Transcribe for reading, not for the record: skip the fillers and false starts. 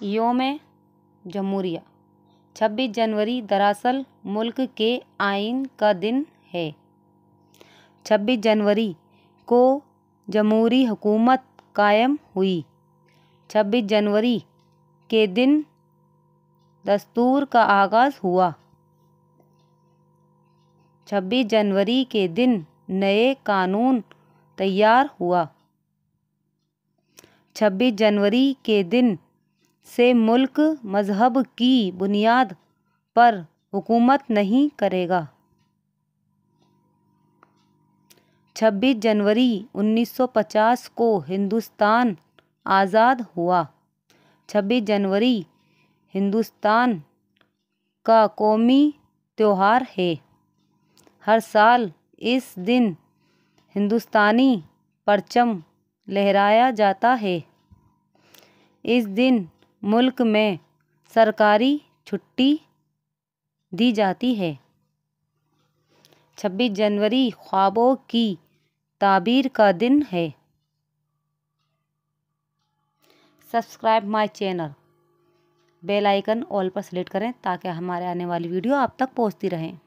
योम जमहूरिया। 26 जनवरी दरअसल मुल्क के आइन का दिन है। 26 जनवरी को जमहूरी हुकूमत कायम हुई। 26 जनवरी के दिन दस्तूर का आगाज़ हुआ। 26 जनवरी के दिन नए कानून तैयार हुआ। 26 जनवरी के दिन से मुल्क मज़हब की बुनियाद पर हुकूमत नहीं करेगा। 26 जनवरी 1950 को हिंदुस्तान आज़ाद हुआ। 26 जनवरी हिंदुस्तान का कौमी त्योहार है। हर साल इस दिन हिंदुस्तानी परचम लहराया जाता है। इस दिन मुल्क में सरकारी छुट्टी दी जाती है। 26 जनवरी ख्वाबों की ताबीर का दिन है। Subscribe my channel, bell icon all पर सेलेक्ट करें ताकि हमारे आने वाली वीडियो आप तक पहुंचती रहें।